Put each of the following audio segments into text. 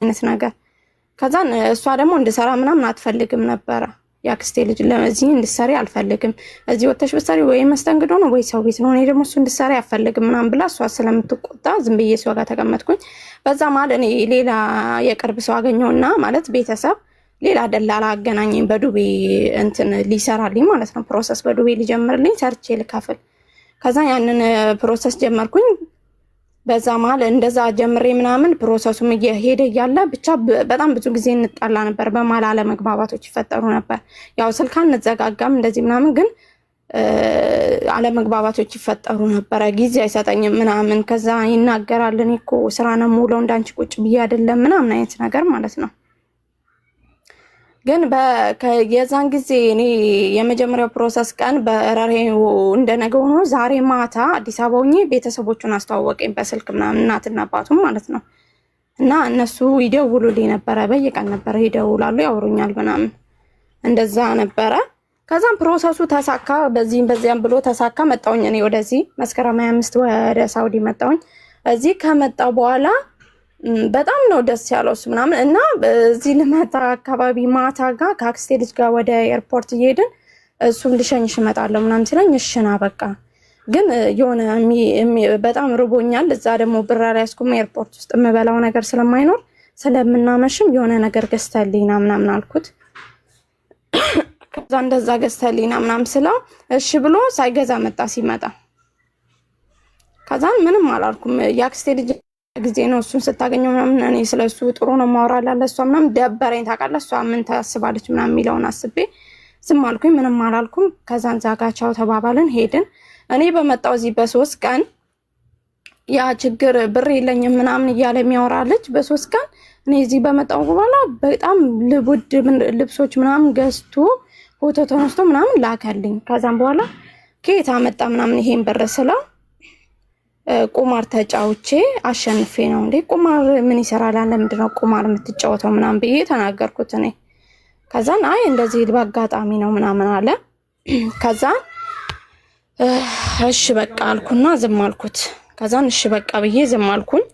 አይነት ነገር ከዛን እሷ ደግሞ እንድሰራ ምናምን አትፈልግም ነበር ያክስቴ ልጅ ለዚህ እንድሰሪ አልፈልግም እዚህ ወተሽ በሰሪ ወይ መስተንግዶ ነው ወይ ሰው ቤት ነው እኔ ደግሞ እሱ እንድሰሪ አልፈልግም ምናምን ብላ እሷ ስለምትቆጣ ዝም ብዬ እሷ ጋር ተቀመጥኩኝ በዛ ማለት እኔ ሌላ የቅርብ ሰው አገኘውና ማለት ቤተሰብ ሌላ ደላላ አገናኘኝ በዱቤ እንትን ሊሰራልኝ ማለት ነው ፕሮሰስ በዱቤ ሊጀምርልኝ ሰርቼ ልከፍል ከዛ ያንን ፕሮሰስ ጀመርኩኝ በዛ ማለት እንደዛ ጀምሬ ምናምን ፕሮሰሱም እየሄደ ያለ ብቻ በጣም ብዙ ጊዜ እንጣላ ነበር በማል አለመግባባቶች ይፈጠሩ ነበር ያው ስልካን እንዘጋጋም እንደዚህ ምናምን ግን አለመግባባቶች ይፈጠሩ ነበር ጊዜ አይሰጠኝም ምናምን ከዛ ይናገራል እኔ እኮ ስራ ነው ሙሉ እንዳንቺ ቁጭ ብዬ አይደለም ምናምን አይነት ነገር ማለት ነው ግን የዛን ጊዜ እኔ የመጀመሪያው ፕሮሰስ ቀን በረሬው እንደነገው ነው ዛሬ ማታ አዲስ አበባ ሆኜ ቤተሰቦቹን አስተዋወቀኝ በስልክ ምናምን እናትና አባቱም ማለት ነው እና እነሱ ይደውሉልኝ ነበር በየቀን ነበር ይደውላሉ ያወሩኛል ምናምን እንደዛ ነበር ከዛም ፕሮሰሱ ተሳካ በዚህም ብሎ ተሳካ መጣውኝ እኔ ወደዚህ መስከረም 25 ወደ ሳውዲ መጣውኝ እዚህ ከመጣው በኋላ በጣም ነው ደስ ያለው ምናምን እና እዚህ ልመጣ አካባቢ ማታ ጋር ከአክስቴ ልጅ ጋር ወደ ኤርፖርት እየሄድን እሱም ልሸኝሽ እመጣለሁ ምናምን ሲለኝ እሽና በቃ ግን የሆነ በጣም ርቦኛል እዛ ደግሞ ብር አልያዝኩም ኤርፖርት ውስጥ የምበላው ነገር ስለማይኖር ስለምናመሽም የሆነ ነገር ገዝተልኝና ምናምን አልኩት ከዛ እንደዛ ገዝተልኝና ምናምን ስለው እሺ ብሎ ሳይገዛ መጣ ሲመጣ ከዛን ምንም አላልኩም ያክስቴ ልጅ ጊዜ ነው እሱን ስታገኘው ምናምን እኔ ስለሱ ጥሩ ነው ማውራላለ እሷ ምናምን ደበረኝ ታውቃለህ እሷ ምን ታስባለች ምናምን የሚለውን አስቤ ዝም አልኩኝ ምንም አላልኩም ከዛን ዛጋቻው ተባባልን ሄድን እኔ በመጣው እዚህ በ3 ቀን ያ ችግር ብር የለኝም ምናምን እያለ የሚያወራለች በ3 ቀን እኔ እዚህ በመጣው በኋላ በጣም ልቡድ ልብሶች ምናምን ገዝቶ ፎቶ ተነስቶ ምናምን ላከልኝ ከዛን በኋላ ከየት አመጣ ምናምን ይሄን ብር ስለው ቁማር ተጫውቼ አሸንፌ ነው እንዴ ቁማር ምን ይሰራል ለምንድነው ቁማር የምትጫወተው ምናምን ብዬ ተናገርኩት እኔ ከዛን አይ እንደዚህ በአጋጣሚ ነው ምናምን አለ ከዛን እሺ በቃ አልኩና ዝም አልኩት ከዛን እሺ በቃ ብዬ ዝም አልኩኝ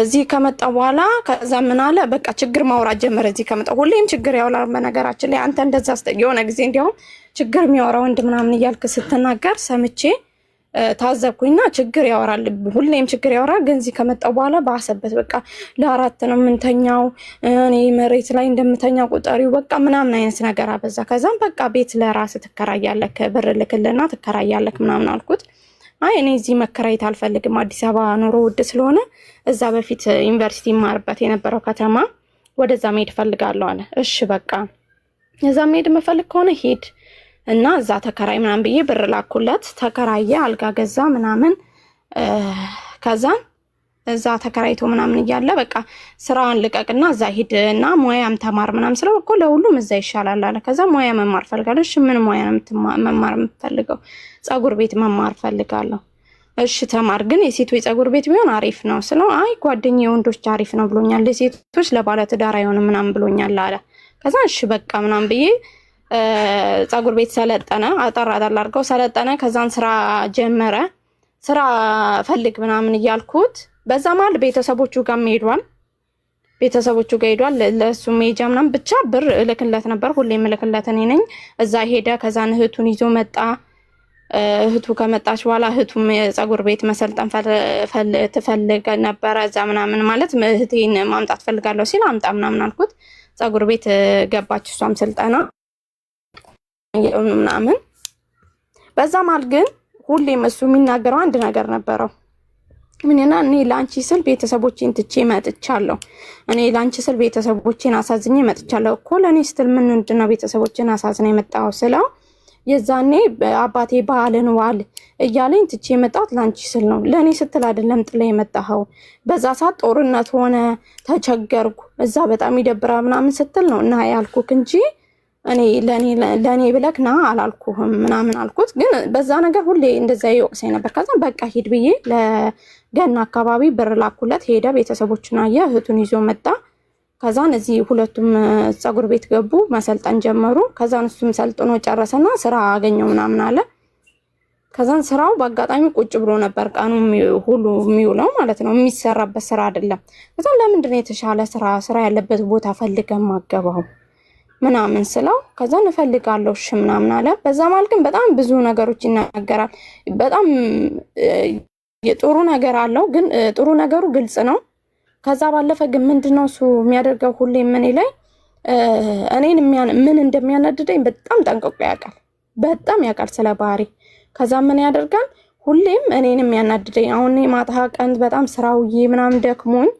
እዚህ ከመጣ በኋላ ከዛ ምን አለ በቃ ችግር ማውራት ጀመረ እዚህ ከመጣ ሁሌም ችግር ያውላል በነገራችን ላይ አንተ እንደዛ የሆነ ጊዜ እንዲያው ችግር የሚያወራ ወንድ ምናምን እያልክ ስትናገር ሰምቼ ታዘብኩኝና ችግር ያወራል ሁሌም ችግር ያወራል ግን እዚህ ከመጣው በኋላ ባሰበት በቃ ለአራት ነው ምንተኛው እኔ መሬት ላይ እንደምተኛው ቁጠሪው በቃ ምናምን አይነት ነገር አበዛ ከዛም በቃ ቤት ለራስ ትከራያለህ ብር ልክልና ትከራያለህ ምናምን አልኩት አይ እኔ እዚህ መከራየት አልፈልግም አዲስ አበባ ኑሮ ውድ ስለሆነ እዛ በፊት ዩኒቨርሲቲ ማርበት የነበረው ከተማ ወደዛ መሄድ ፈልጋለሁ አለ እሺ በቃ እዛ መሄድ መፈልግ ከሆነ ሄድ እና እዛ ተከራይ ምናምን ብዬ ብር ላኩለት ተከራየ አልጋ ገዛ ምናምን ከዛ እዛ ተከራይቶ ምናምን ይያለ በቃ ስራውን ልቀቅና እዛ ሂድና ሙያም ተማር ምናምን ስለው እኮ ለሁሉም እዛ ይሻላል አለ ከዛ ሙያ መማር ፈልጋለሁ እሺ ምን ሙያ ነው መማር የምትፈልገው ጸጉር ቤት መማር ፈልጋለሁ እሺ ተማር ግን የሴቶች ጸጉር ቤት ቢሆን አሪፍ ነው ስለው አይ ጓደኛዬ ወንዶች አሪፍ ነው ብሎኛል ለሴቶች ለባለ ትዳር አይሆንም ምናምን ብሎኛል አለ ከዛ እሺ በቃ ምናምን ብዬ ጸጉር ቤት ሰለጠነ አጠራዳል አርገው ሰለጠነ ከዛን ስራ ጀመረ ስራ ፈልግ ምናምን ይያልኩት በዛ ማለት ቤተሰቦቹ ጋር ሄዷል ለሱ ሜጃ ምናምን ብቻ ብር እልክለት ነበር ሁሌም እልክለት እኔ ነኝ እዛ ሄደ ከዛን እህቱን ይዞ መጣ እህቱ ከመጣች በኋላ እህቱም ጸጉር ቤት መሰልጠን ትፈልግ ነበር እዛ ምናምን ማለት እህቴን ማምጣት ፈልጋለሁ ሲል አምጣ ምናምን አልኩት ጸጉር ቤት ገባች እሷም ስልጠና ምናምን በዛ ማለት ግን ሁሌም እሱ የሚናገረው አንድ ነገር ነበረው ምንና እኔ ላንቺ ስል ቤተሰቦቼን ትቼ መጥቻለሁ እኔ ላንቺ ስል ቤተሰቦቼን አሳዝኜ መጥቻለሁ እኮ ለኔ ስትል ምን እንደና ቤተሰቦቼን አሳዝኜ መጣው ስለው የዛኔ አባቴ ባልን ዋል እያለኝ ትቼ መጣት ላንቺ ስል ነው ለኔ ስትል አይደለም ጥለ የመጣው በዛ ሰዓት ጦርነት ሆነ ተቸገርኩ እዛ በጣም ይደብራ ምናምን ስትል ነው እና ያልኩክ እንጂ እኔ ለኔ ብለክና አላልኩህም ምናምን አልኩት ግን በዛ ነገር ሁሌ እንደዛ ይወቅሰኝ ነበር ከዛ በቃ ሂድ ብዬ ለገና አካባቢ ብር ላኩለት ሄደ ቤተሰቦቹን አየ እህቱን ይዞ መጣ ከዛን እዚህ ሁለቱም ጸጉር ቤት ገቡ መሰልጠን ጀመሩ ከዛን እሱም ሰልጥኖ ጨረሰና ስራ አገኘው ምናምን አለ ከዛን ስራው በአጋጣሚ ቁጭ ብሎ ነበር ቀኑ ሁሉ የሚውለው ማለት ነው። የሚሰራበት ስራ አይደለም። ከዛን ለምንድን ነው የተሻለ ስራ ያለበት ቦታ ፈልገን ማገባው ምናምን ስለው ከዛን እፈልጋለሁ እሺ ምናምን አለ። በዛ ማለት ግን በጣም ብዙ ነገሮች ይናገራል። በጣም የጥሩ ነገር አለው፣ ግን ጥሩ ነገሩ ግልጽ ነው። ከዛ ባለፈ ግን ምንድነው እሱ የሚያደርገው ሁሌ ምን ላይ እኔን ምን እንደሚያናድደኝ በጣም ጠንቅቆ ያውቃል። በጣም ያውቃል ስለ ባህሪ። ከዛ ምን ያደርጋል ሁሌም እኔን የሚያናድደኝ አሁን ማታ ቀን በጣም ስራውዬ ምናምን ደክሞኝ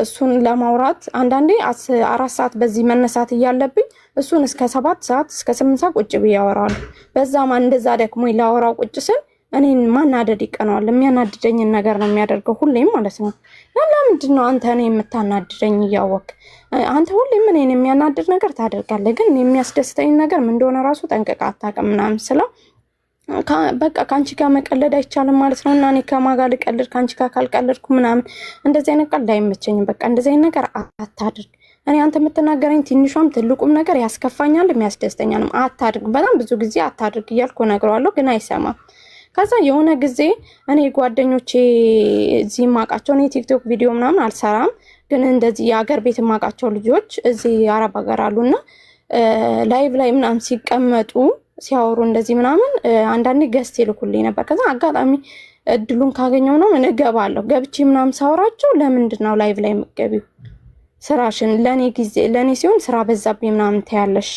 እሱን ለማውራት አንዳንዴ 4 ሰዓት በዚህ መነሳት እያለብኝ እሱን እስከ 7 ሰዓት እስከ 8 ሰዓት ቁጭ ብዬ አወራለሁ። በዛ ማን እንደዛ ደክሞኝ ላወራው ቁጭ ስል እኔን ማናደድ ይቀናዋል። የሚያናድደኝን ነገር ነው የሚያደርገው ሁሌም ማለት ነው። ለምንድን ነው አንተ እኔ የምታናድደኝ እያወቅ አንተ ሁሌም እኔን የሚያናድድ ነገር ታደርጋለህ፣ ግን የሚያስደስተኝ ነገር ምን እንደሆነ ራሱ ጠንቅቀህ አታውቅም ምናምን ስለው በቃ ካንቺ ጋር መቀለድ አይቻልም ማለት ነው። እና እኔ ከማን ጋር ልቀልድ ካንቺ ጋር ካልቀለድኩ ምናምን እንደዚህ አይነት ቀልድ አይመቸኝም። በቃ እንደዚህ አይነት ነገር አታድርግ። እኔ አንተ የምትናገረኝ ትንሿም ትልቁም ነገር ያስከፋኛል፣ የሚያስደስተኛል። አታድርግ፣ በጣም ብዙ ጊዜ አታድርግ እያልኩ እነግረዋለሁ፣ ግን አይሰማም። ከዛ የሆነ ጊዜ እኔ ጓደኞቼ እዚህ ማቃቸው እኔ ቲክቶክ ቪዲዮ ምናምን አልሰራም፣ ግን እንደዚህ የሀገር ቤት ማቃቸው ልጆች እዚህ አረብ ሀገር አሉና ላይቭ ላይ ምናምን ሲቀመጡ ሲያወሩ እንደዚህ ምናምን አንዳንዴ ገስት ይልኩልኝ ነበር። ከዛ አጋጣሚ እድሉን ካገኘው ነው እገባለሁ። ገብቼ ምናምን ሳወራቸው ለምንድን ነው ላይቭ ላይ የምትገቢው? ስራሽን ለኔ ሲሆን ስራ በዛብኝ ምናምን ታያለሽ፣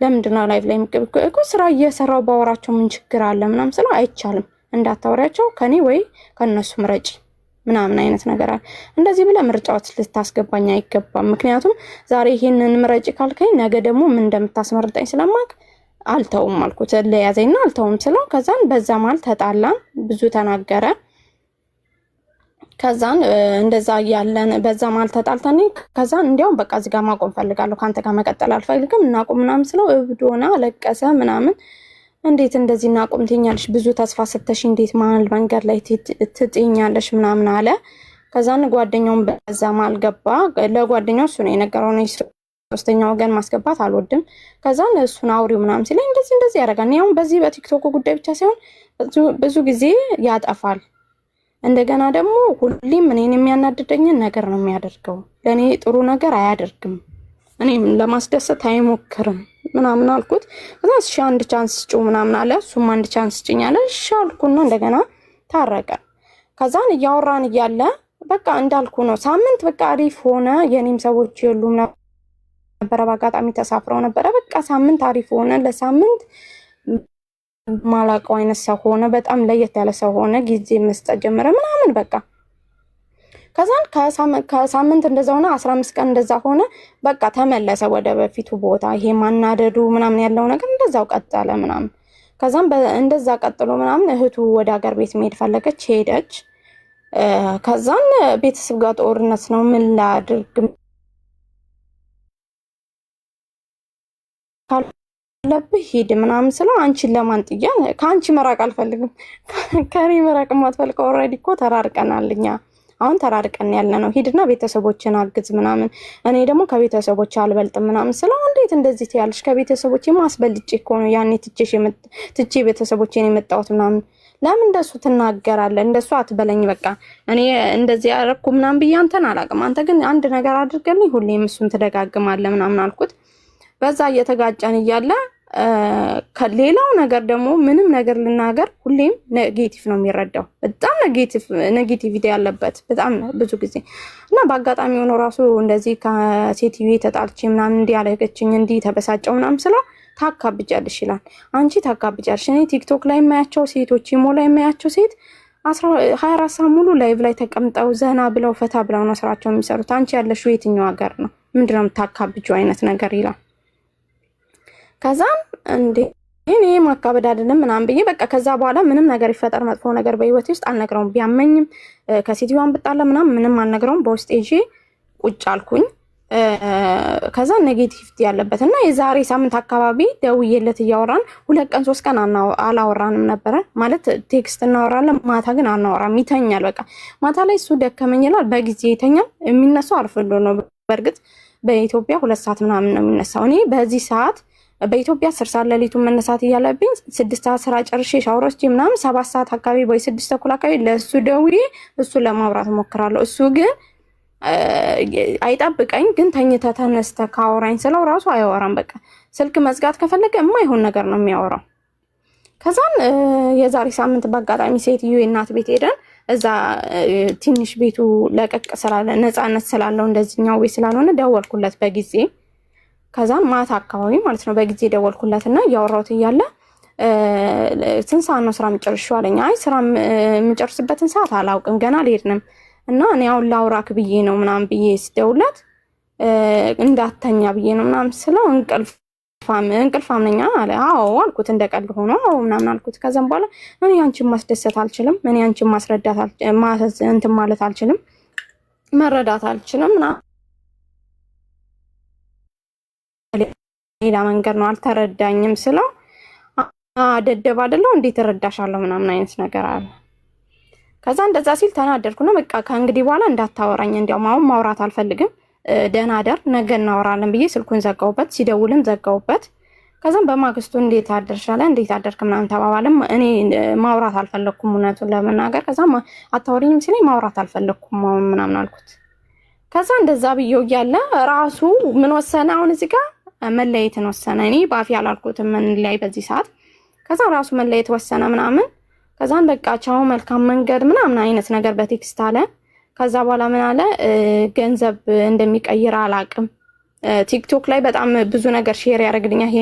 ለምንድን ነው ላይቭ ላይ የምትገቢው? እኮ ስራ እየሰራው ባወራቸው ምን ችግር አለ ምናምን ስለው አይቻልም፣ እንዳታወሪያቸው ከኔ ወይ ከነሱ ምረጪ ምናምን አይነት ነገር አለ። እንደዚህ ብለህ ምርጫዎች ልታስገባኝ አይገባም። ምክንያቱም ዛሬ ይሄንን ምረጪ ካልከኝ ነገ ደግሞ ምን እንደምታስመርጠኝ ስለማቅ አልተውም አልኩት። ለያዘኝና አልተውም ስለው ከዛን በዛ ማለት ተጣላን፣ ብዙ ተናገረ። ከዛን እንደዛ ያለን በዛ ማለት ተጣልተን ከዛን እንዲያውም በቃ እዚህ ጋር ማቆም ፈልጋለሁ፣ ካንተ ጋር መቀጠል አልፈልግም፣ እናቆም ምናምን ስለው እብዶና ለቀሰ ምናምን። እንዴት እንደዚህ እናቆም ትኛለሽ? ብዙ ተስፋ ሰተሽ እንዴት መሀል መንገድ ላይ ትጥኛለሽ ምናምን አለ። ከዛን ጓደኛውን በዛ ማል ገባ። ለጓደኛው እሱ ነው የነገረው ነው ሶስተኛ ወገን ማስገባት አልወድም። ከዛን እሱን አውሪው ምናምን ሲለኝ እንደዚህ ያደርጋል። ያው በዚህ በቲክቶክ ጉዳይ ብቻ ሳይሆን ብዙ ጊዜ ያጠፋል። እንደገና ደግሞ ሁሌም እኔን የሚያናድደኝን ነገር ነው የሚያደርገው። ለኔ ጥሩ ነገር አያደርግም፣ እኔም ለማስደሰት አይሞክርም ምናምን አልኩት። ከዛ እሺ አንድ ቻንስ ስጪው ምናምን አለ። እሱም አንድ ቻንስ ስጪኝ አለ። እሺ አልኩና እንደገና ታረቀ። ከዛን እያወራን እያለ በቃ እንዳልኩ ነው ሳምንት በቃ አሪፍ ሆነ። የኔም ሰዎች የሉም ነበረ፣ በአጋጣሚ ተሳፍረው ነበረ። በቃ ሳምንት አሪፍ ሆነ። ለሳምንት ማላቀው አይነት ሰው ሆነ፣ በጣም ለየት ያለ ሰው ሆነ። ጊዜ መስጠት ጀመረ ምናምን በቃ ከዛን ከሳምንት እንደዛ ሆነ፣ 15 ቀን እንደዛ ሆነ። በቃ ተመለሰ ወደ በፊቱ ቦታ። ይሄ ማናደዱ ምናምን ያለው ነገር እንደዛው ቀጠለ ምናምን። ከዛን እንደዛ ቀጥሎ ምናምን እህቱ ወደ ሀገር ቤት መሄድ ፈለገች፣ ሄደች። ከዛን ቤተሰብ ጋር ጦርነት ነው፣ ምን ላድርግ ካለብህ ሂድ ምናምን ስለው አንቺን ለማን ጥያ ከአንቺ መራቅ አልፈልግም፣ ከኔ መራቅ ማትፈልቀው ኦልሬዲ እኮ ተራርቀናል፣ እኛ አሁን ተራርቀን ያለ ነው። ሂድና ቤተሰቦችን አግዝ ምናምን፣ እኔ ደግሞ ከቤተሰቦች አልበልጥም ምናምን ስለው እንዴት እንደዚህ ትያለሽ? ከቤተሰቦቼ ማስበልጭ እኮ ነው ያኔ ትቼ ቤተሰቦቼን የመጣሁት ምናምን። ለምን እንደሱ ትናገራለህ? እንደሱ አትበለኝ። በቃ እኔ እንደዚህ ያደረኩ ምናምን ብዬ አንተን አላውቅም። አንተ ግን አንድ ነገር አድርገልኝ ሁሌም እሱን ትደጋግማለህ ምናምን አልኩት። በዛ እየተጋጨን እያለ ከሌላው ነገር ደግሞ ምንም ነገር ልናገር ሁሌም ኔጌቲቭ ነው የሚረዳው። በጣም ኔጌቲቪቲ ያለበት በጣም ብዙ ጊዜ እና በአጋጣሚ ሆኖ ራሱ እንደዚህ ከሴትዮ ተጣልቼ ምናምን እንዲህ ያለገችኝ እንዲህ ተበሳጨው ምናምን ስለው ታካብጫለሽ ይላል። አንቺ ታካብጫለሽ። እኔ ቲክቶክ ላይ የማያቸው ሴቶች ኢሞ ላይ የማያቸው ሴት 24 ሰዓት ሙሉ ላይቭ ላይ ተቀምጠው ዘና ብለው ፈታ ብለው ነው ስራቸው የሚሰሩት። አንቺ ያለሽው የትኛው ሀገር ነው? ምንድነው የምታካብጪው አይነት ነገር ይላል። ከዛም እንዴ እኔ ማካበድ አይደለም ምናምን ብዬ በቃ ከዛ በኋላ ምንም ነገር ይፈጠር መጥፎ ነገር በህይወቴ ውስጥ አልነግረውም። ቢያመኝም ከሴትዮዋን ብጣላ ምንም አልነግረውም። በውስጥ ይዤ ቁጭ አልኩኝ። ከዛ ኔጌቲቪቲ ያለበት እና የዛሬ ሳምንት አካባቢ ደውዬለት እያወራን 2 ቀን 3 ቀን አላወራንም ነበረ። ማለት ቴክስት እናወራለን፣ ማታ ግን አናወራም። ይተኛል። በቃ ማታ ላይ እሱ ደከመኝ ይላል፣ በጊዜ ይተኛል። የሚነሳው አርፍዶ ነው። በእርግጥ በኢትዮጵያ 2 ሰዓት ምናምን ነው የሚነሳው። እኔ በዚህ ሰዓት በኢትዮጵያ 10 ሰዓት ሌሊቱን መነሳት እያለብኝ 6 ሰዓት ስራ ጨርሼ ሻወር ወስጄ ምናምን 7 ሰዓት አካባቢ ወይ 6 ተኩል አካባቢ ለሱ ደውዬ እሱ ለማውራት ሞክራለሁ። እሱ ግን አይጠብቀኝ፣ ግን ተኝተህ ተነስተህ ካወራኝ ስለው ራሱ አያወራም። በቃ ስልክ መዝጋት ከፈለገ የማይሆን ነገር ነው የሚያወራው። ከዛን የዛሬ ሳምንት በአጋጣሚ ሴትዮ የእናት ቤት ሄደን እዛ ትንሽ ቤቱ ለቀቅ ስላለ ነፃነት ስላለው እንደዚህኛው ቤት ስላልሆነ ደወልኩለት በጊዜ። ከዛን ማታ አካባቢ ማለት ነው በጊዜ ደወልኩለትና እያወራሁት እያለ ስንት ሰዓት ነው ስራ የምጨርሺው አለኝ። አይ ስራ የምጨርስበትን ሰዓት አላውቅም ገና አልሄድንም እና እኔ አሁን ላውራክ ብዬ ነው ምናምን ብዬ ስደውለት እንዳተኛ ብዬ ነው ምናምን ስለው እንቅልፋም ነኝ አለ። አዎ አልኩት፣ እንደቀልድ ሆኖ አዎ ምናምን አልኩት። ከዛም በኋላ እኔ አንቺን ማስደሰት አልችልም፣ እኔ አንቺን ማስረዳት እንትን ማለት አልችልም፣ መረዳት አልችልም እና ሌላ መንገድ ነው አልተረዳኝም ስለው ደደብ አይደለው እንዴት እረዳሻለሁ ምናምን አይነት ነገር አለ። ከዛ እንደዛ ሲል ተናደድኩና በቃ ከእንግዲህ በኋላ እንዳታወራኝ፣ እንዲያውም አሁን ማውራት አልፈልግም፣ ደህና አደር፣ ነገ እናወራለን ብዬ ስልኩን ዘጋውበት። ሲደውልም ዘጋውበት። ከዛም በማግስቱ እንዴት አደርሻለ እንዴት አደርክ ምናምን ተባባልም። እኔ ማውራት አልፈለኩም እውነቱን ለመናገር። ከዛም አታወሪኝም ሲለኝ ማውራት አልፈለኩም ምናምን አልኩት። ከዛ እንደዛ ብዬው እያለ ራሱ ምን ወሰነ? አሁን እዚህ ጋር መለየትን ወሰነ። እኔ ባፊ አላልኩትም ምን ላይ በዚህ ሰዓት። ከዛ ራሱ መለየት ወሰነ ምናምን። ከዛን በቃ ቻው መልካም መንገድ ምናምን አይነት ነገር በቴክስት አለ። ከዛ በኋላ ምን አለ ገንዘብ እንደሚቀይር አላቅም። ቲክቶክ ላይ በጣም ብዙ ነገር ሼር ያደርግልኛል። ይሄ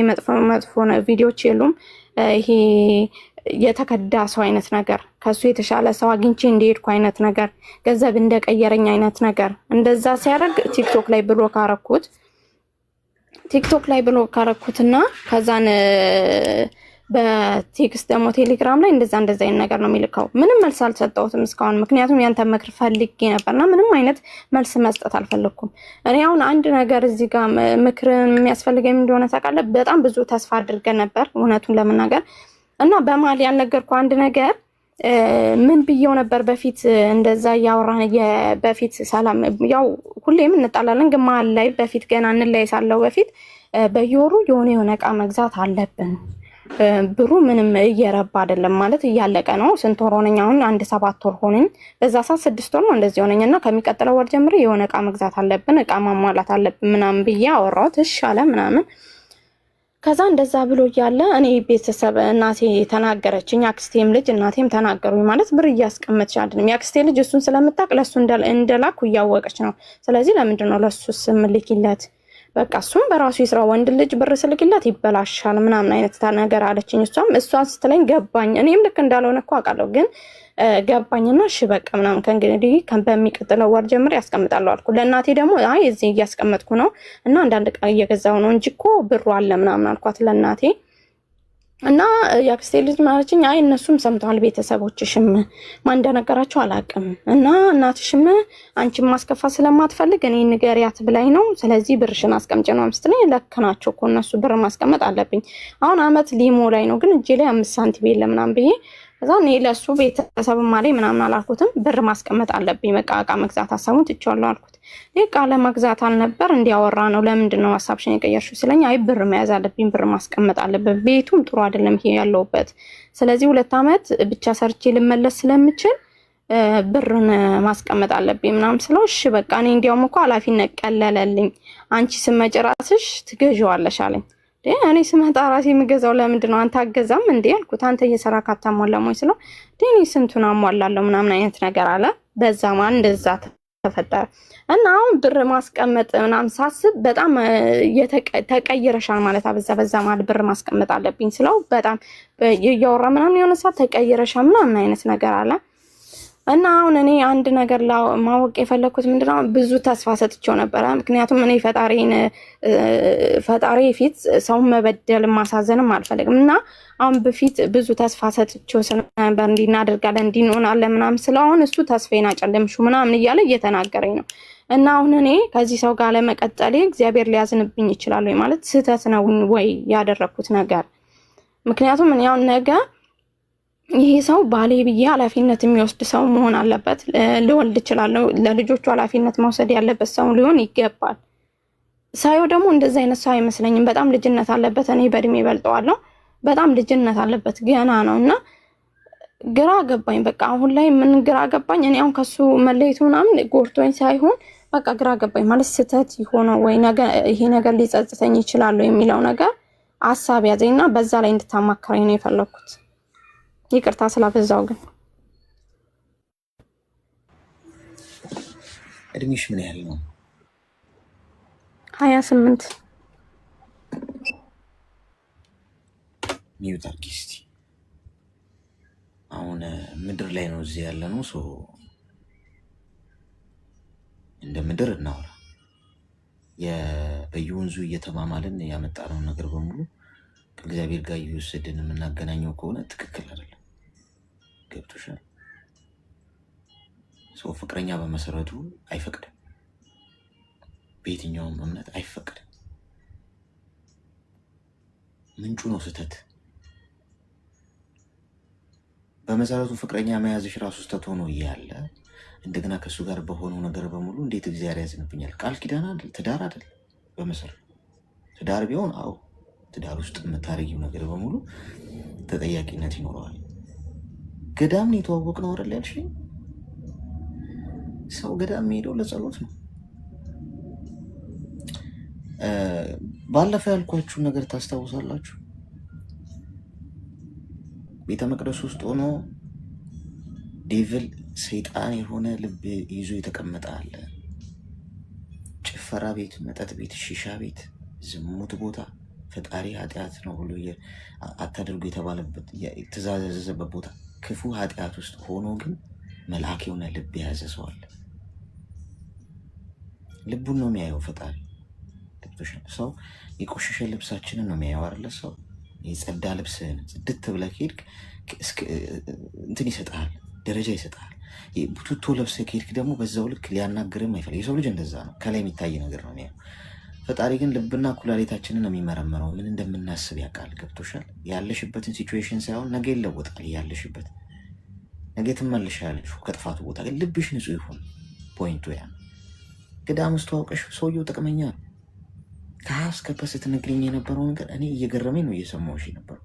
መጥፎ ቪዲዮዎች የሉም። ይሄ የተከዳ ሰው አይነት ነገር፣ ከሱ የተሻለ ሰው አግኝቼ እንደሄድኩ አይነት ነገር፣ ገንዘብ እንደቀየረኝ አይነት ነገር እንደዛ ሲያደርግ ቲክቶክ ላይ ብሎክ አረኩት። ቲክቶክ ላይ ብሎክ አረኩትና ከዛን በቴክስት ደግሞ ቴሌግራም ላይ እንደዛ አይነት ነገር ነው የሚልከው። ምንም መልስ አልሰጠሁትም እስካሁን፣ ምክንያቱም ያንተ ምክር ፈልጌ ነበርና ምንም አይነት መልስ መስጠት አልፈለኩም። እኔ አሁን አንድ ነገር እዚህ ጋር ምክር የሚያስፈልገኝ እንደሆነ ታውቃለህ፣ በጣም ብዙ ተስፋ አድርገን ነበር እውነቱን ለመናገር እና በመሀል ያልነገርኩ አንድ ነገር ምን ብየው ነበር በፊት እንደዛ ያወራን በፊት ሰላም ያው ሁሌም እንጣላለን፣ ግን መሀል ላይ በፊት ገና እንለያይሳለሁ በፊት በየወሩ የሆነ ዕቃ መግዛት አለብን። ብሩ ምንም እየረባ አይደለም ማለት እያለቀ ነው። ስንት ወር ሆነኝ አሁን? 7 ወር ሆነኝ። በዛ ሰዓት 6 ወር ነው እንደዚህ ሆነኝና ከሚቀጥለው ወር ጀምሮ የሆነ ዕቃ መግዛት አለብን፣ ዕቃ ማሟላት አለብን ምናምን ብዬ አወራሁት። እሺ አለ ምናምን። ከዛ እንደዛ ብሎ እያለ እኔ ቤተሰብ እናቴ ተናገረችኝ፣ አክስቴም ልጅ እናቴም ተናገሩኝ። ማለት ብር እያስቀመጥሽ አይደለም። የአክስቴ ልጅ እሱን ስለምታውቅ ለሱ እንደላኩ እያወቀች ነው። ስለዚህ ለምንድን ነው ለሱስ ምልኪለት? በቃ እሱም በራሱ ይስራ፣ ወንድ ልጅ ብር ስልክለት ይበላሻል ምናምን አይነት ነገር አለችኝ። እሷን ስትለኝ ገባኝ። እኔም ልክ እንዳልሆነ እኮ አውቃለሁ፣ ግን ገባኝና እሺ በቃ ምናምን ከእንግዲህ በሚቀጥለው ወር ጀምሬ ያስቀምጣለሁ አልኩ። ለእናቴ ደግሞ አይ እዚህ እያስቀመጥኩ ነው እና አንዳንድ ዕቃ እየገዛው ነው እንጂ እኮ ብሩ አለ ምናምን አልኳት ለእናቴ። እና የአክስቴ ልጅ ማለችኝ አይ እነሱም ሰምተዋል፣ ቤተሰቦችሽም ማን እንደነገራቸው አላውቅም፣ እና እናትሽም አንቺን ማስከፋ ስለማትፈልግ እኔ ንገሪያት ብላኝ ነው፣ ስለዚህ ብርሽን አስቀምጪ ነው ስትለኝ፣ ልክ ናቸው እኮ እነሱ ብር ማስቀመጥ አለብኝ። አሁን አመት ሊሞ ላይ ነው፣ ግን እጄ ላይ 5 ሳንቲም የለም ምናምን ብዬ ከዛ እኔ ለሱ ቤተሰብ ማለኝ ምናምን አላልኩትም። ብር ማስቀመጥ አለብኝ፣ በቃ ዕቃ መግዛት ሀሳቡን ትቼዋለሁ አልኩት። ዕቃ ለመግዛት አልነበር እንዲያወራ ነው። ለምንድን ነው ሀሳብሽን የቀየርሽው ስለኝ፣ አይ ብር መያዝ አለብኝ፣ ብር ማስቀመጥ አለበት፣ ቤቱም ጥሩ አይደለም ይሄ ያለውበት፣ ስለዚህ 2 አመት ብቻ ሰርቼ ልመለስ ስለምችል ብርን ማስቀመጥ አለብኝ ምናምን ስለው፣ እሺ በቃ እኔ እንዲያውም እኮ ኃላፊነት ቀለለልኝ፣ አንቺ ስመጪ ራስሽ ትገዢዋለሽ አለኝ። እኔ ስመጣ ራሴ የምገዛው ለምንድን ነው አንተ አገዛም እንዴ አልኩት። አንተ እየሰራ ካታሟላ ሞይ ስለው እኔ ስንቱን አሟላለሁ ምናምን አይነት ነገር አለ። በዛ ማን እንደዛ ተፈጠረ እና አሁን ብር ማስቀመጥ ምናምን ሳስብ በጣም ተቀይረሻል ማለት በዛ ማለት ብር ማስቀመጥ አለብኝ ስለው በጣም እያወራ ምናምን የሆነ ሰዓት ተቀይረሻል ምናምን አይነት ነገር አለ። እና አሁን እኔ አንድ ነገር ማወቅ የፈለኩት ምንድነው ብዙ ተስፋ ሰጥቼው ነበረ። ምክንያቱም እኔ ፈጣሪ ፊት ሰው መበደል ማሳዘንም አልፈልግም እና አሁን በፊት ብዙ ተስፋ ሰጥቼው ስለነበር እንዲናደርጋለን እንዲንሆናለን ምናምን ስለሆነ እሱ ተስፋዬን አጨለምሽው ምናምን እያለ እየተናገረኝ ነው። እና አሁን እኔ ከዚህ ሰው ጋር ለመቀጠሌ እግዚአብሔር ሊያዝንብኝ ይችላል ወይ ማለት ስህተት ነው ወይ ያደረኩት ነገር? ምክንያቱም እኔ አሁን ነገ ይሄ ሰው ባሌ ብዬ ኃላፊነት የሚወስድ ሰው መሆን አለበት። ልወልድ እችላለሁ፣ ለልጆቹ ኃላፊነት መውሰድ ያለበት ሰው ሊሆን ይገባል። ሳየው ደግሞ እንደዚህ አይነት ሰው አይመስለኝም። በጣም ልጅነት አለበት። እኔ በእድሜ በልጠዋለሁ። በጣም ልጅነት አለበት፣ ገና ነው። እና ግራ ገባኝ። በቃ አሁን ላይ ምን ግራ ገባኝ? እኔ አሁን ከሱ መለየቱ ምናምን ጎርቶኝ ሳይሆን በቃ ግራ ገባኝ። ማለት ስህተት የሆነው ወይ ይሄ ነገር ሊጸጽተኝ ይችላሉ የሚለው ነገር ሀሳብ ያዘኝ እና በዛ ላይ እንድታማከረኝ ነው የፈለኩት። ይቅርታ ስላበዛው። ግን እድሜሽ ምን ያህል ነው? 28 ሚዩት አድርጊ እስቲ። አሁን ምድር ላይ ነው እዚህ ያለ ነው። እንደ ምድር እናውራ። በየወንዙ እየተማማልን ያመጣነው ነገር በሙሉ ከእግዚአብሔር ጋር እየወሰድን የምናገናኘው ከሆነ ትክክል አይደለም። ገብቶሻል? ሰው ፍቅረኛ በመሰረቱ አይፈቅድም። በየትኛውም እምነት አይፈቅድም። ምንጩ ነው ስህተት። በመሰረቱ ፍቅረኛ መያዝሽ ራሱ ስህተት ሆኖ እያለ እንደገና ከእሱ ጋር በሆነው ነገር በሙሉ እንዴት እግዚአብሔር ያዝንብኛል? ቃል ኪዳን አይደል? ትዳር አይደል? በመሰረቱ ትዳር ቢሆን አዎ፣ ትዳር ውስጥ የምታደርጊው ነገር በሙሉ ተጠያቂነት ይኖረዋል። ገዳም ነው የተዋወቅነው አይደል ያልሽኝ? ሰው ገዳም ሄደው ለጸሎት ነው። ባለፈው ያልኳችሁ ነገር ታስታውሳላችሁ? ቤተ መቅደስ ውስጥ ሆኖ ዴቭል ሰይጣን የሆነ ልብ ይዞ የተቀመጠ አለ። ጭፈራ ቤት፣ መጠጥ ቤት፣ ሺሻ ቤት፣ ዝሙት ቦታ፣ ፈጣሪ ኃጢአት ነው ብሎ አታደርጉ የተባለበት የተዛዘዘበት ቦታ፣ ክፉ ኃጢአት ውስጥ ሆኖ ግን መልአክ የሆነ ልብ የያዘ ሰው አለ። ልቡን ነው የሚያየው ፈጣሪ። ሰው የቆሸሸ ልብሳችንን ነው የሚያየው አይደለ? ሰው የጸዳ ልብስህን ጽድት ብለህ ከሄድክ እንትን ይሰጥሃል፣ ደረጃ ይሰጥሃል። ቡቱቶ ለብሰህ ከሄድክ ደግሞ በዛው ልክ ሊያናግርም አይፈልግ። የሰው ልጅ እንደዛ ነው፣ ከላይ የሚታይ ነገር ነው የሚያየው። ፈጣሪ ግን ልብና ኩላሊታችንን ነው የሚመረምረው። ምን እንደምናስብ ያውቃል። ገብቶሻል? ያለሽበትን ሲቹዌሽን ሳይሆን ነገ ይለወጣል። ያለሽበት ነገ ትመለሻለሽ ከጥፋቱ ቦታ። ግን ልብሽ ንጹህ ይሁን። ፖይንቱ ያ። ገዳም ውስጥ ተዋውቀሽ ሰውየው ጥቅመኛ ነው። ከሀ እስከ ፐ ስትነግሪኝ የነበረው ነገር እኔ እየገረመኝ ነው እየሰማሁሽ የነበረው።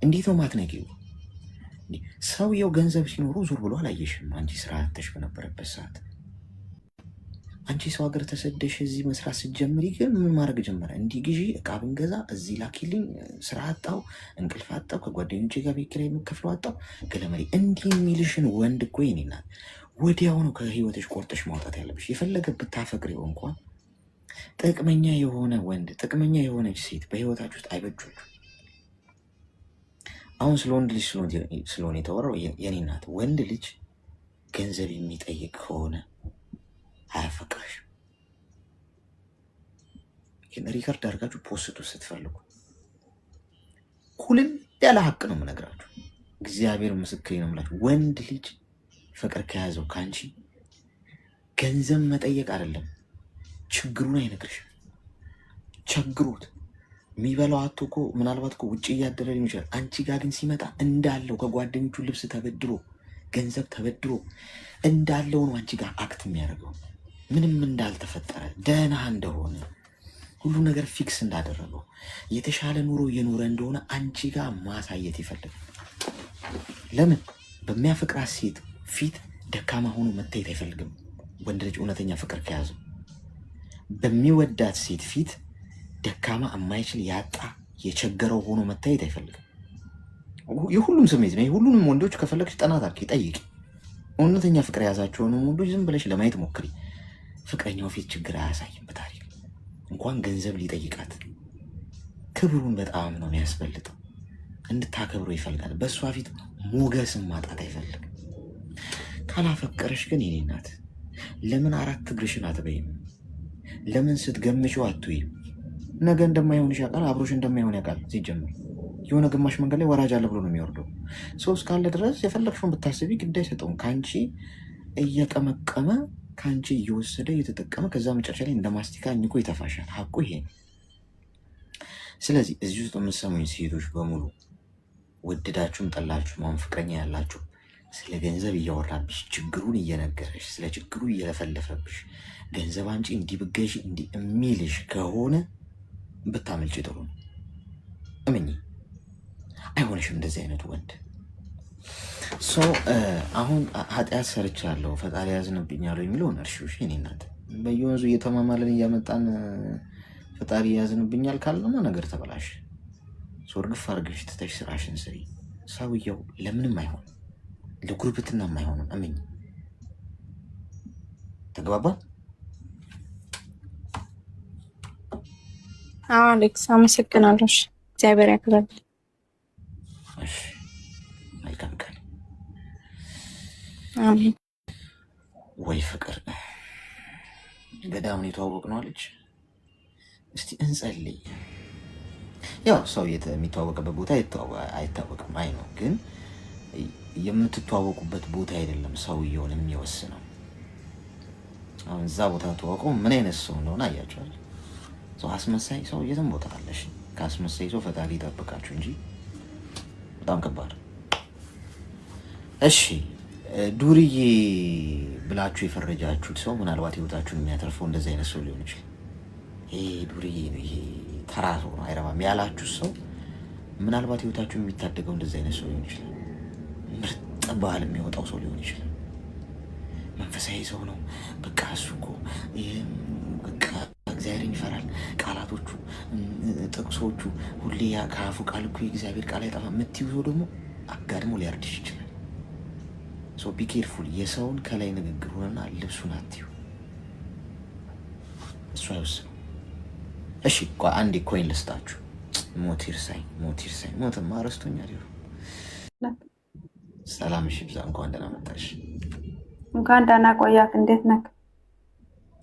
እንዴት ነው ማትነጊው? ሰውየው ገንዘብ ሲኖሩ ዙር ብሎ አላየሽም? አንቺ ስራ አጥተሽ በነበረበት ሰዓት፣ አንቺ ሰው ሀገር ተሰደሽ እዚህ መስራት ስትጀምሪ ግን ምን ማድረግ ጀመረ? እንዲህ ግዢ፣ እቃ ብንገዛ፣ እዚህ ላኪልኝ፣ ስራ አጣው፣ እንቅልፍ አጣው፣ ከጓደኞቼ ጋር ቤት ኪራይ የምከፍለው አጣው፣ ገለመሌ። እንዲህ የሚልሽን ወንድ እኮ የኔ ናት ወዲያው ነው ከህይወትሽ ቆርጠሽ ማውጣት ያለብሽ። የፈለገ ብታፈቅሪው እንኳን ጥቅመኛ የሆነ ወንድ፣ ጥቅመኛ የሆነች ሴት በህይወታችሁ ውስጥ አይበጁም። አሁን ስለ ወንድ ልጅ ስለሆነ የተወራው የኔ ናት። ወንድ ልጅ ገንዘብ የሚጠይቅ ከሆነ አያፈቅርሽም። ይህን ሪከርድ አድርጋችሁ ፖስቱ ስትፈልጉ። ኩልል ያለ ሀቅ ነው የምነግራችሁ። እግዚአብሔር ምስክሬ ነው የምላችሁ። ወንድ ልጅ ፍቅር ከያዘው ከአንቺ ገንዘብ መጠየቅ አይደለም፣ ችግሩን አይነግርሽም። ቸግሮት የሚበላው አቶ እኮ ምናልባት እኮ ውጭ እያደረ ሊሆን ይችላል። አንቺ ጋር ግን ሲመጣ እንዳለው ከጓደኞቹ ልብስ ተበድሮ ገንዘብ ተበድሮ እንዳለው ነው አንቺ ጋር አክት የሚያደርገው። ምንም እንዳልተፈጠረ ደህና እንደሆነ ሁሉ ነገር ፊክስ እንዳደረገው የተሻለ ኑሮ እየኖረ እንደሆነ አንቺ ጋር ማሳየት ይፈልጋል። ለምን? በሚያፈቅራት ሴት ፊት ደካማ ሆኖ መታየት አይፈልግም። ወንድ ልጅ እውነተኛ ፍቅር ከያዘው በሚወዳት ሴት ፊት ደካማ የማይችል ያጣ የቸገረው ሆኖ መታየት አይፈልግም። የሁሉም ስሜት ነው። ሁሉንም ወንዶች ከፈለግሽ ጠናት አድርጊ፣ ጠይቂ። እውነተኛ ፍቅር የያዛቸውን ወንዶች ዝም ብለሽ ለማየት ሞክሪ። ፍቅረኛው ፊት ችግር አያሳይም። በታሪክ እንኳን ገንዘብ ሊጠይቃት ክብሩን በጣም ነው የሚያስበልጠው። እንድታከብረው ይፈልጋል። በእሷ ፊት ሞገስን ማጣት አይፈልግም። ካላፈቀረሽ ግን የኔ ናት ለምን አራት እግርሽን አትበይም? ለምን ስትገምጪው አትይም? ነገ እንደማይሆንሽ ያውቃል። አብሮሽ እንደማይሆን ያውቃል። ሲጀምር የሆነ ግማሽ መንገድ ላይ ወራጅ አለ ብሎ ነው የሚወርደው። ሰው እስካለ ድረስ የፈለግሽውን ብታስቢ ግድ አይሰጠውም። ከአንቺ እየቀመቀመ ከአንቺ እየወሰደ እየተጠቀመ ከዛ መጨረሻ ላይ እንደ ማስቲካ እኝኮ ይተፋሻል። ሀቁ ይሄ ነው። ስለዚህ እዚህ ውስጥ የምትሰሙኝ ሴቶች በሙሉ ወደዳችሁም ጠላችሁም አሁን ፍቅረኛ ያላችሁ ስለ ገንዘብ እያወራብሽ ችግሩን እየነገረሽ ስለ ችግሩ እየለፈለፈብሽ ገንዘብ አንቺ እንዲህ ብገዢ እንዲህ የሚልሽ ከሆነ ብታመልጭ ጥሩ ነው። እመኚ፣ አይሆንሽም እንደዚህ አይነቱ ወንድ። አሁን ኃጢአት ሰርቻለሁ ፈጣሪ ያዝንብኛለሁ የሚለውን እርሺው። እኔ እናት በየወንዙ እየተማማለን እያመጣን ፈጣሪ ያዝንብኛል ካልነማ ነገር ተበላሽ። እርግፍ አድርገሽ ትተሽ ስራሽን ስሪ። ሰውየው ለምንም አይሆን ለጉርብትና አይሆንም። እመኝ። ተግባባ? አሌክስ አመሰግናለሁ። እግዚአብሔር ያክብርልኝ። እሺ መልካም ቀን። አሜን። ወይ ፍቅር ገዳምን የተዋወቅ ነው አለች። እስቲ እንጸልይ። ያው ሰው የሚተዋወቅበት ቦታ አይታወቅም። አይ ነው ግን የምትተዋወቁበት ቦታ አይደለም ሰውየውን የሚወስነው። አሁን እዛ ቦታ ተዋውቀው ምን አይነት ሰው እንደሆነ አያቸዋል። ሰው አስመሳይ ሰው የትም ቦታ አለሽ። ከአስመሳይ ሰው ፈጣሪ ይጠብቃችሁ እንጂ በጣም ከባድ። እሺ ዱርዬ ብላችሁ የፈረጃችሁት ሰው ምናልባት ህይወታችሁን የሚያተርፈው እንደዚህ አይነት ሰው ሊሆን ይችላል። ይሄ ዱርዬ ነው፣ ይሄ ተራ ሰው ነው፣ አይረባም ያላችሁ ሰው ምናልባት ህይወታችሁን የሚታደገው እንደዚህ አይነት ሰው ሊሆን ይችላል። ምርጥ ባህል የሚወጣው ሰው ሊሆን ይችላል። መንፈሳዊ ሰው ነው። በቃ እሱ እኮ በቃ እግዚአብሔርን ይፈራል። ቃላቶቹ፣ ጥቅሶቹ ሁሌ ከአፉ ቃል እኮ የእግዚአብሔር ቃል አይጠፋም የምትይው ሰው ደግሞ አጋድሞ ሊያርድሽ ይችላል። ቢ ኬርፉል። የሰውን ከላይ ንግግር ሆነና ልብሱን አትዩ። እሱ አይወስነው። እሺ አንዴ ኮይን ልስጣችሁ። ሞት ይርሳኝ፣ ሞት ይርሳኝ። ሞትማ ረስቶኛል። ሰላም እሺ፣ ብዛ። እንኳን ደህና መጣሽ። እንኳን ደህና ቆያክ። እንዴት ነክ?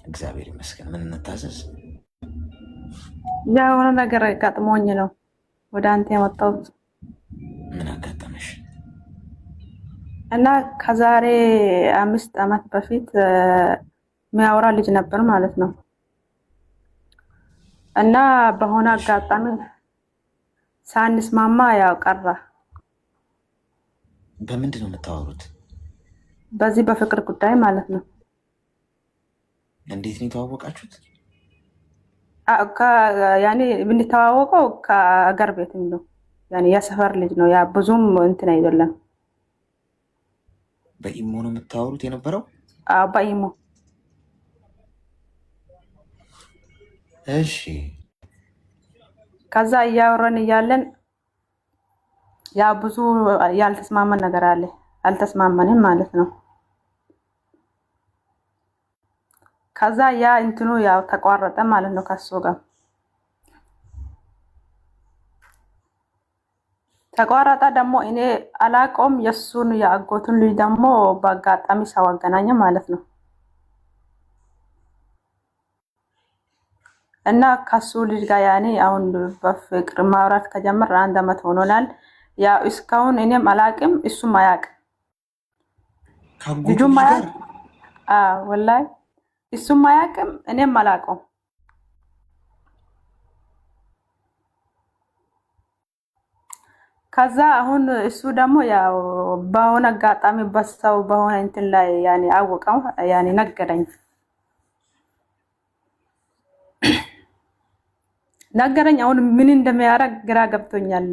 እግዚአብሔር ይመስገን። ምን እንታዘዝ? የሆነ ነገር ገጥሞኝ ነው ወደ አንተ የመጣሁት። ምን አጋጠመሽ? እና ከዛሬ 5 ዓመት በፊት የሚያወራ ልጅ ነበር ማለት ነው። እና በሆነ አጋጣሚ ሳንስማማ ያው ቀረ። በምንድን ነው የምታወሩት? በዚህ በፍቅር ጉዳይ ማለት ነው። እንዴት ነው የተዋወቃችሁት? ያኔ የምንተዋወቀው ከአገር ቤት ነው። ያኔ የሰፈር ልጅ ነው። ያ ብዙም እንትን አይደለም። በኢሞ ነው የምታወሩት የነበረው? አዎ በኢሞ። እሺ። ከዛ እያወራን እያለን ያ ብዙ ያልተስማማን ነገር አለ። አልተስማማንም ማለት ነው። ከዛ ያ እንትኑ ያው ተቋረጠ ማለት ነው ከሱ ጋር ተቋረጠ። ደግሞ እኔ አላቆም የሱን ያጎቱን ልጅ ደግሞ በአጋጣሚ ሰው አገናኘ ማለት ነው። እና ከሱ ልጅ ጋር ያኔ አሁን በፍቅር ማውራት ከጀመረ 1 ዓመት ሆኖናል። ያው እስካሁን እኔም አላቅም እሱም አያቅም። ልጁም አያቅም። ወላሂ እሱም አያቅም እኔም አላቀው። ከዛ አሁን እሱ ደግሞ ያው በሆነ አጋጣሚ በሰው በሆነ እንትን ላይ ያኔ አወቀው ያኔ ነገረኝ። አሁን ምን እንደሚያደርግ ግራ ገብቶኛል።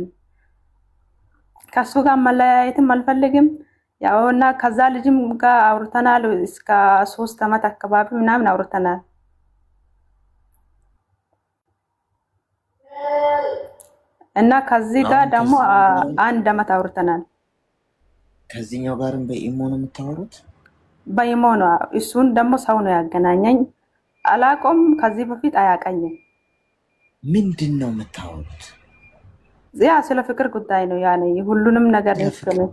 ከሱ ጋር መለያየትም አልፈልግም። ያውና ከዛ ልጅም ጋር አውርተናል እስከ 3 ዓመት አካባቢ ምናምን አውርተናል። እና ከዚህ ጋር ደግሞ 1 ዓመት አውርተናል። ከዚህኛው ጋርም በኢሞ ነው የምታወሩት? በኢሞ ነው። እሱን ደግሞ ሰው ነው ያገናኘኝ። አላቆም ከዚህ በፊት አያቀኝም። ምንድን ነው የምታወሩት? ያ ስለ ፍቅር ጉዳይ ነው ያኔ ሁሉንም ነገር ነው።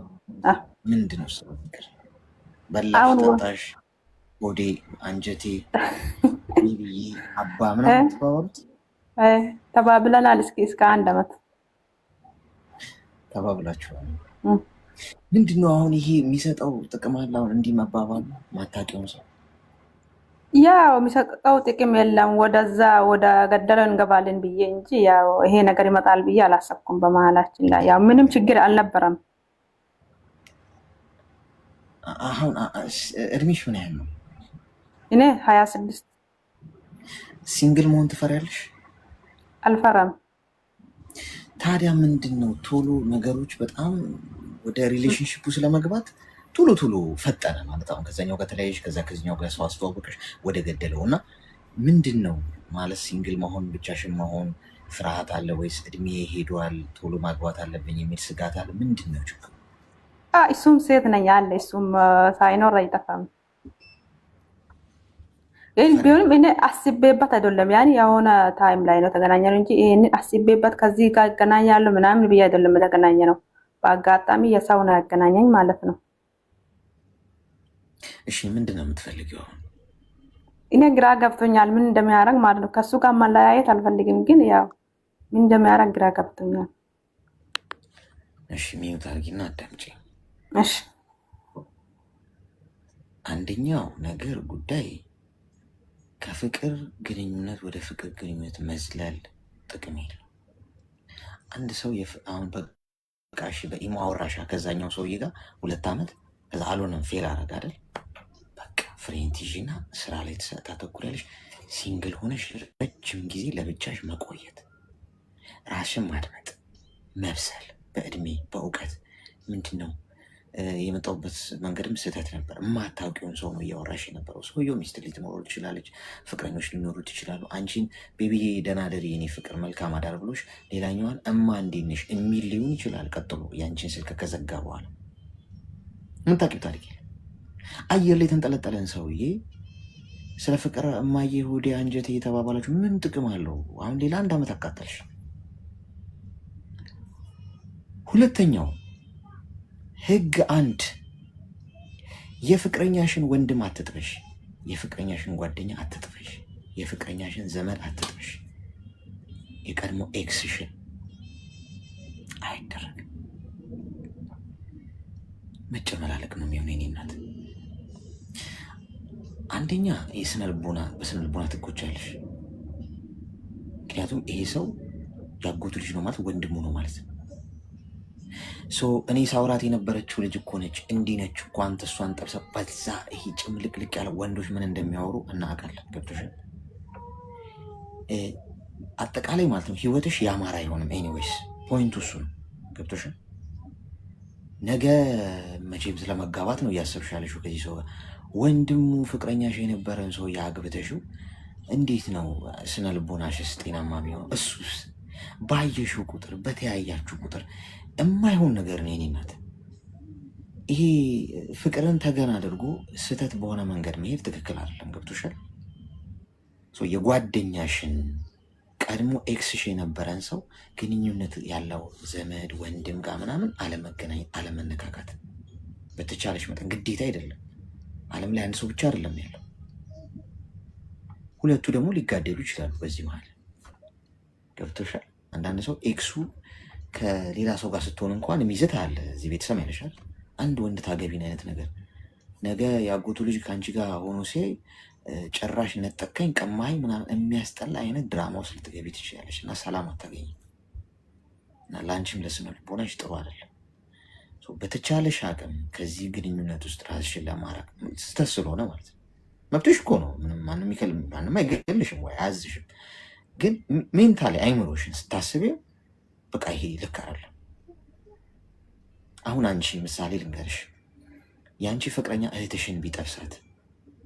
ምንድን ነው ስለ ፍቅር? በላሽ፣ ጠጣሽ፣ ሆዴ፣ አንጀቴ፣ ብዬ አባ ምናምን የምትባባሉት? ተባብለናል። እስከ 1 ዓመት ተባብላችኋል። ምንድን ነው አሁን ይሄ የሚሰጠው ጥቅም አለ? አሁን እንዲህ መባባሉ ማታውቂውም ሰው ያው የሚሰጠው ጥቅም የለም። ወደዛ ወደ ገደለው እንገባለን ብዬ እንጂ ያው ይሄ ነገር ይመጣል ብዬ አላሰብኩም። በመሀላችን ላይ ያው ምንም ችግር አልነበረም። አሁን እድሜሽ ምን ያህል ነው? እኔ 26። ሲንግል መሆን ትፈሪያለሽ? አልፈራም። ታዲያ ምንድን ነው ቶሎ ነገሮች በጣም ወደ ሪሌሽንሽፑ ስለመግባት ቶሎ ቶሎ ፈጠነ ማለት? አሁን ከዛኛው ጋር ተለያየሽ፣ ከዛ ከዚኛው ጋር ሰው አስተዋወቀሽ ወደ ገደለው እና ምንድን ነው ማለት ሲንግል መሆን ብቻሽን መሆን ፍርሃት አለ ወይስ እድሜ ሄዷል ቶሎ ማግባት አለብኝ የሚል ስጋት አለ? ምንድን ነው ችግሩ? እሱም ሴት ነኝ አለ፣ እሱም ሳይኖር አይጠፋም። ግን ቢሆንም እኔ አስቤበት አይደለም፣ ያኔ የሆነ ታይም ላይ ነው ተገናኘነው እንጂ ይሄን አስቤበት ከዚህ ጋር ያገናኛለሁ ምናምን ብዬ አይደለም የተገናኘ ነው። በአጋጣሚ የሰው ነው ያገናኘኝ ማለት ነው። እሺ ምንድን ነው የምትፈልጊው? እኔ ግራ ገብቶኛል ምን እንደሚያደርግ ማለት ነው። ከሱ ጋር መለያየት አልፈልግም፣ ግን ያው ምን እንደሚያደርግ ግራ ገብቶኛል። እሺ ሚዩት አድርጊና አዳምጪ። እሺ አንደኛው ነገር ጉዳይ ከፍቅር ግንኙነት ወደ ፍቅር ግንኙነት መዝለል ጥቅም የለው። አንድ ሰው አሁን በቃ እሺ በኢሞ አወራሻ ከዛኛው ሰውዬ ጋር 2 ዓመት ከዛ አልሆነም ፌል አረግ አይደል? በቃ ፍሬንት ይዥና ስራ ላይ ታተኩሪያለሽ። ሲንግል ሆነሽ ረጅም ጊዜ ለብቻሽ መቆየት፣ ራስሽን ማድመጥ፣ መብሰል በእድሜ በእውቀት ምንድን ነው የመጣሁበት መንገድም ስህተት ነበር። የማታውቂውን ሰው ነው እያወራሽ የነበረው። ሰውየው ሚስት ልትኖሩ ትችላለች፣ ፍቅረኞች ሊኖሩት ይችላሉ። አንቺን ቤቢዬ ደህና ደሪ የኔ ፍቅር መልካም አዳር ብሎሽ ሌላኛዋን እማ እንዴት ነሽ የሚል ሊሆን ይችላል። ቀጥሎ የአንቺን ስልክ ከዘጋ በኋላ ምን ታውቂው ታሪክ የለም። አየር ላይ የተንጠለጠለን ሰውዬ ስለ ፍቅር እማዬ ሆዴ አንጀቴ የተባባላችሁ ምን ጥቅም አለው? አሁን ሌላ 1 ዓመት አቃጠልሽ። ሁለተኛው ህግ 1 የፍቅረኛሽን ወንድም አትጥበሽ፣ የፍቅረኛሽን ጓደኛ አትጥበሽ፣ የፍቅረኛሽን ዘመድ አትጥበሽ። የቀድሞ ኤክስሽን አይደረግም። መጨመላለቅ ነው የሚሆነ የኔ እናት። አንደኛ በስነ ልቦና ትጎጃለሽ። ምክንያቱም ይሄ ሰው ያጎቱ ልጅ ነው ማለት ወንድሙ ነው ማለት ነው። እኔ ሳውራት የነበረችው ልጅ እኮ ነች፣ እንዲህ ነች እኮ አንተ እሷን ጠብሰ በዛ። ይሄ ጭምልቅልቅ ያለ ወንዶች ምን እንደሚያወሩ እናውቃለን። ገብቶሻል? አጠቃላይ ማለት ነው ህይወትሽ ያማረ አይሆንም። ኤኒዌይስ ፖይንቱ እሱ ነው። ገብቶሻል? ነገ መቼም ስለመጋባት ነው እያሰብሽ ያለሽው ከዚህ ሰው ጋር። ወንድሙ ፍቅረኛሽ የነበረን ሰው ያግብተሽው እንዴት ነው ስነ ልቦናሽስ ጤናማ ቢሆን? እሱስ ባየሽው ቁጥር በተያያችሁ ቁጥር የማይሆን ነገር ነው የኔ እናት። ይሄ ፍቅርን ተገን አድርጎ ስህተት በሆነ መንገድ መሄድ ትክክል አይደለም። ገብቶሻል? የጓደኛሽን ቀድሞ ኤክስሽ የነበረን ሰው ግንኙነት ያለው ዘመድ ወንድም ጋር ምናምን አለመገናኘት፣ አለመነካካት በተቻለሽ መጠን ግዴታ አይደለም። ዓለም ላይ አንድ ሰው ብቻ አይደለም ያለው፣ ሁለቱ ደግሞ ሊጋደሉ ይችላሉ በዚህ መሀል። ገብቶሻል? አንዳንድ ሰው ኤክሱ ከሌላ ሰው ጋር ስትሆን እንኳን የሚይዘት አለ። እዚህ ቤተሰብ ያለሻል አንድ ወንድ ታገቢን አይነት ነገር ነገ ያጎቱ ልጅ ከአንቺ ጋር ሆኖ ሲያይ ጭራሽ ነጠቀኝ ቀማኝ ምናምን የሚያስጠላ አይነት ድራማ ውስጥ ልትገቢ ትችላለች እና ሰላም አታገኝ እና ለአንቺም ለስነ ልቦናሽ ጥሩ አይደለም። በተቻለሽ አቅም ከዚህ ግንኙነት ውስጥ ራስሽን ለማራቅ ስተት ስለሆነ ማለት ነው መብትሽ እኮ ነው። ማንም አይገልሽም ወይ አያዝሽም። ግን ሜንታሊ አይምሮሽን ስታስቢው በቃ ይሄ ልክ አይደለም። አሁን አንቺ ምሳሌ ልንገርሽ፣ የአንቺ ፍቅረኛ እህትሽን ቢጠብሳት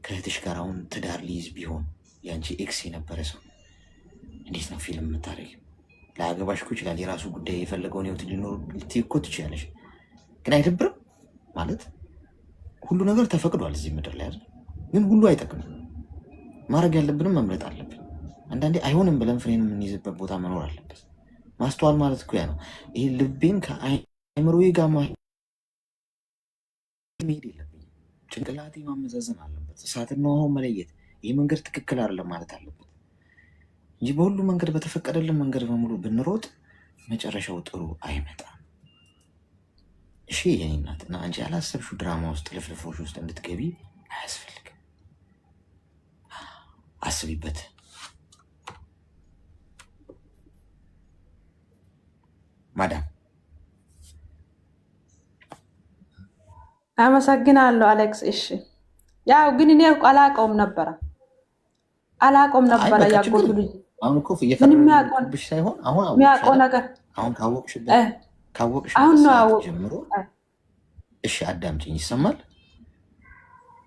ከእህትሽ ጋር አሁን ትዳር ሊይዝ ቢሆን የአንቺ ኤክስ የነበረ ሰው እንዴት ነው ፊልም የምታደርጊው? ለአገባሽ እኮ ይችላል፣ የራሱ ጉዳይ የፈለገውን ህይወት ሊኖር ልትይ እኮ ትችላለሽ። ግን አይደብርም ማለት ሁሉ ነገር ተፈቅዷል እዚህ ምድር ላይ አይደል? ግን ሁሉ አይጠቅምም። ማድረግ ያለብንም መምረጥ አለብን። አንዳንዴ አይሆንም ብለን ፍሬን የምንይዝበት ቦታ መኖር አለበት። ማስተዋል ማለት እኮ ያ ነው። ይህ ልቤን ከአይምሮዬ ጋር መሄድ የለብኝም። ጭንቅላቴ ማመዛዘን አለበት። እሳትና ውሃው መለየት፣ ይህ መንገድ ትክክል አይደለም ማለት አለበት እንጂ በሁሉ መንገድ በተፈቀደልን መንገድ በሙሉ ብንሮጥ መጨረሻው ጥሩ አይመጣም። እሺ የኔ እናት እና አንቺ ያላሰብሽው ድራማ ውስጥ ልፍልፎች ውስጥ እንድትገቢ አያስፈልግም። አስቢበት። ማዳም አመሰግናለሁ አሌክስ። እሺ ያው ግን እኔ አላውቀውም ነበረ ያጎቱ ልጅ አሁን እኮ እየፈረድኩብሽ ሳይሆን አሁን የሚያውቀው ነገር አሁን ካወቅሽበት ሰዓት ጀምሮ እሺ አዳምጪኝ። ይሰማል?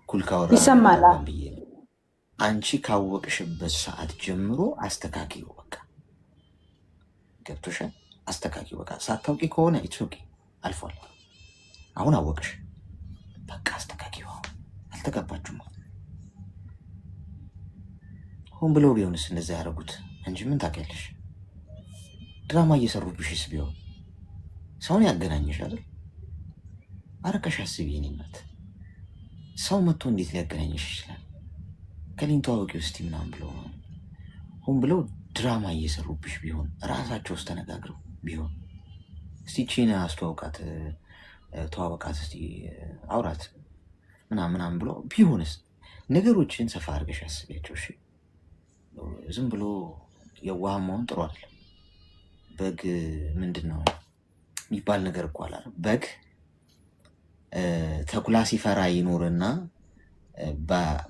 ኩል ካወራ ይሰማል ብዬ ነው። አንቺ ካወቅሽበት ሰዓት ጀምሮ አስተካክዩ። በቃ ገብቶሻል? አስተካክዩ። በቃ ሳታውቂ ከሆነ ኢትሶቂ አልፏል። አሁን አወቅሽ፣ በቃ አስተካክዩ። አልተገባችሁም። ሆን ብለው ቢሆንስ እንደዛ ያደረጉት እንጂ ምን ታውቂያለሽ? ድራማ እየሰሩብሽስ ቢሆን ሰውን ያገናኝሽ አይደል? አረቀሽ አስቢ። የእኔ እናት ሰው መጥቶ እንዴት ሊያገናኝሽ ይችላል? ከሊን ተዋወቂ ውስጥ ምናምን ብለው ሆን ብለው ድራማ እየሰሩብሽ ቢሆን ራሳቸው ውስጥ ተነጋግረው ቢሆን እስቲ ቺና አስተዋውቃት፣ ተዋወቃት፣ እስቲ አውራት ምናምን ብሎ ቢሆንስ? ነገሮችን ሰፋ አድርገሽ አስቢያቸው። እሺ ዝም ብሎ የዋህ መሆን ጥሩ አይደለም። በግ ምንድን ነው የሚባል ነገር እኮ አለ። በግ ተኩላ ሲፈራ ይኖርና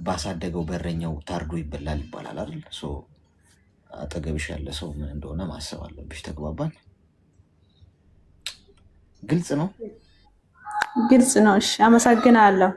ባሳደገው በረኛው ታርዶ ይበላል ይባላል አይደል? አጠገብሽ ያለ ሰው ምን እንደሆነ ማሰብ አለብሽ። ተግባባን? ግልጽ ነው። ግልጽ ነው። እሺ አመሰግናለሁ።